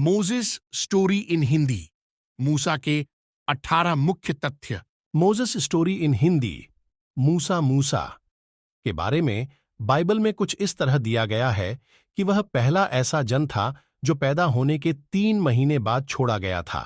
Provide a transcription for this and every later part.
Moses story in Hindi, मूसा के 18 मुख्य तथ्य। मोजेस स्टोरी इन हिंदी, मूसा मूसा के बारे में बाइबल में कुछ इस तरह दिया गया है कि वह पहला ऐसा जन था जो पैदा होने के 3 महीने बाद छोड़ा गया था,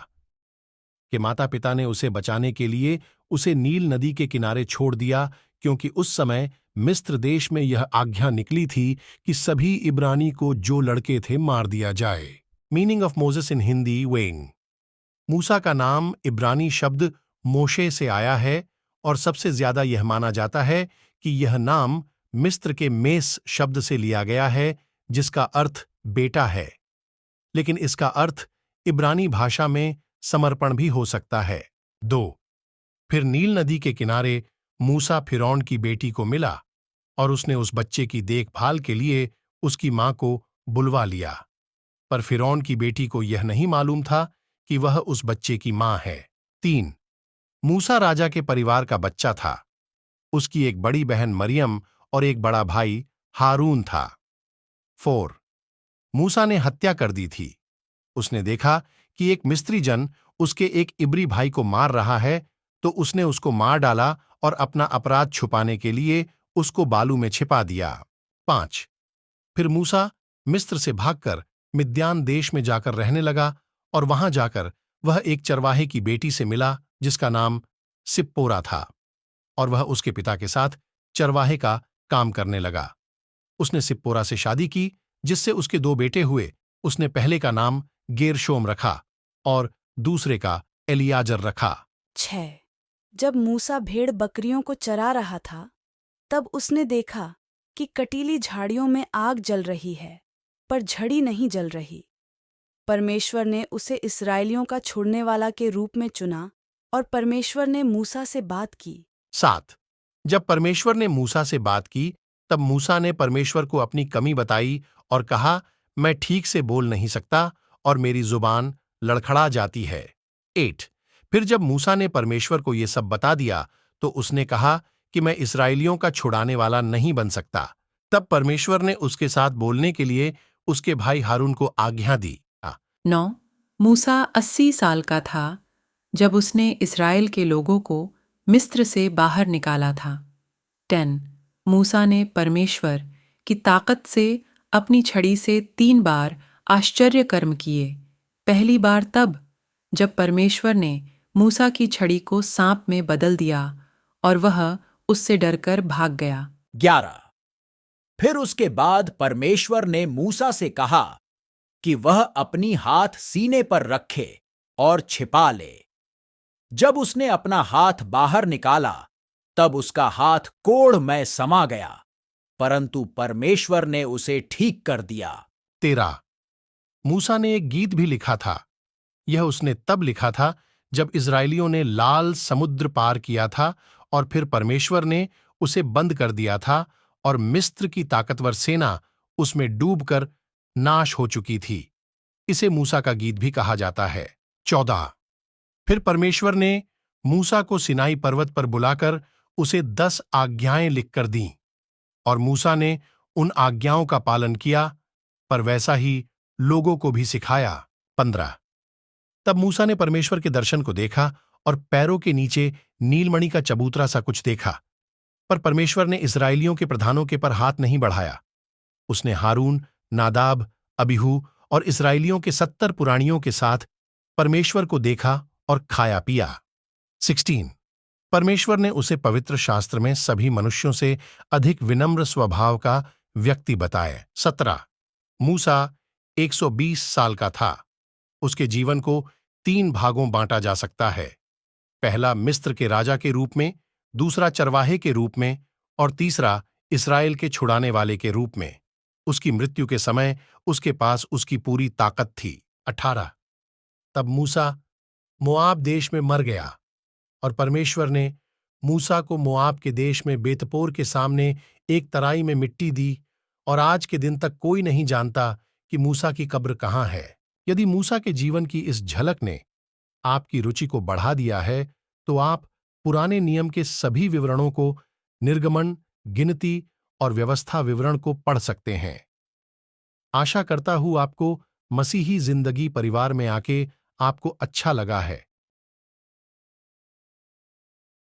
कि माता पिता ने उसे बचाने के लिए उसे नील नदी के किनारे छोड़ दिया, क्योंकि उस समय मिस्र देश में यह आज्ञा निकली थी कि सभी इब्रानी को जो लड़के थे मार दिया जाए। Meaning of Moses in Hindi वेइंग। मूसा का नाम इब्रानी शब्द मोशे से आया है और सबसे ज्यादा यह माना जाता है कि यह नाम मिस्र के मेस शब्द से लिया गया है, जिसका अर्थ बेटा है, लेकिन इसका अर्थ इब्रानी भाषा में समर्पण भी हो सकता है। 2. फिर नील नदी के किनारे मूसा फिरौन की बेटी को मिला और उसने उस बच्चे की देखभाल के लिए उसकी मां को बुलवा लिया, पर फिरौन की बेटी को यह नहीं मालूम था कि वह उस बच्चे की मां है। 3. मूसा राजा के परिवार का बच्चा था। उसकी एक बड़ी बहन मरियम और एक बड़ा भाई हारून था। 4. मूसा ने हत्या कर दी थी। उसने देखा कि एक मिस्री जन उसके एक इब्री भाई को मार रहा है, तो उसने उसको मार डाला और अपना अपराध छुपाने के लिए उसको बालू में छिपा दिया। 5. फिर मूसा मिस्र से भागकर मिद्यान देश में जाकर रहने लगा और वहां जाकर वह एक चरवाहे की बेटी से मिला जिसका नाम सिप्पोरा था, और वह उसके पिता के साथ चरवाहे का काम करने लगा। उसने सिप्पोरा से शादी की, जिससे उसके 2 बेटे हुए। उसने पहले का नाम गेरशोम रखा और दूसरे का एलियाजर रखा। 6. जब मूसा भेड़ बकरियों को चरा रहा था, तब उसने देखा कि कटीली झाड़ियों में आग जल रही है, पर झड़ी नहीं जल रही। परमेश्वर ने उसे इस्राएलियों का छुड़ने वाला के रूप में चुना और परमेश्वर ने मूसा से बात की। 7. जब परमेश्वर ने मूसा से बात की, तब मूसा ने परमेश्वर को अपनी कमी बताई और कहा, मैं ठीक से बोल नहीं सकता और मेरी जुबान लड़खड़ा जाती है। 8. फिर जब मूसा ने परमेश्वर को ये सब बता दिया, तो उसने कहा कि मैं इस्राएलियों का छुड़ाने वाला नहीं बन सकता। तब परमेश्वर ने उसके साथ बोलने के लिए उसके भाई हारून को आज्ञा दी। 9. मूसा 80 साल का था जब उसने इस्राएल के लोगों को मिस्र से बाहर निकाला था। 10. मूसा ने परमेश्वर की ताकत से अपनी छड़ी से 3 बार आश्चर्य कर्म किए। पहली बार तब जब परमेश्वर ने मूसा की छड़ी को सांप में बदल दिया और वह उससे डरकर भाग गया। 11. फिर उसके बाद परमेश्वर ने मूसा से कहा कि वह अपनी हाथ सीने पर रखे और छिपा ले। जब उसने अपना हाथ बाहर निकाला, तब उसका हाथ कोढ़ में समा गया, परंतु परमेश्वर ने उसे ठीक कर दिया। 13. मूसा ने एक गीत भी लिखा था। यह उसने तब लिखा था जब इस्राएलियों ने लाल समुद्र पार किया था और फिर परमेश्वर ने उसे बंद कर दिया था और मिस्र की ताकतवर सेना उसमें डूबकर नाश हो चुकी थी। इसे मूसा का गीत भी कहा जाता है। 14. फिर परमेश्वर ने मूसा को सिनाई पर्वत पर बुलाकर उसे 10 आज्ञाएं लिखकर दीं, और मूसा ने उन आज्ञाओं का पालन किया, पर वैसा ही लोगों को भी सिखाया। 15. तब मूसा ने परमेश्वर के दर्शन को देखा और पैरों के नीचे नीलमणि का चबूतरा सा कुछ देखा, पर परमेश्वर ने इस्राएलियों के प्रधानों के पर हाथ नहीं बढ़ाया। उसने हारून, नादाब, अबीहू और इस्राएलियों के 70 पुरानियों के साथ परमेश्वर को देखा और खाया पिया। 16. परमेश्वर ने उसे पवित्र शास्त्र में सभी मनुष्यों से अधिक विनम्र स्वभाव का व्यक्ति बताए। 17. मूसा 120 साल का था। उसके जीवन को 3 भागों बांटा जा सकता है। पहला मिस्र के राजा के रूप में, दूसरा चरवाहे के रूप में और तीसरा इस्राएल के छुड़ाने वाले के रूप में। उसकी मृत्यु के समय उसके पास उसकी पूरी ताकत थी। 18. तब मूसा मोआब देश में मर गया और परमेश्वर ने मूसा को मोआब के देश में बेतपोर के सामने एक तराई में मिट्टी दी, और आज के दिन तक कोई नहीं जानता कि मूसा की कब्र कहाँ है। यदि मूसा के जीवन की इस झलक ने आपकी रुचि को बढ़ा दिया है, तो आप पुराने नियम के सभी विवरणों को, निर्गमन, गिनती और व्यवस्था विवरण को पढ़ सकते हैं। आशा करता हूं आपको मसीही जिंदगी परिवार में आके आपको अच्छा लगा है।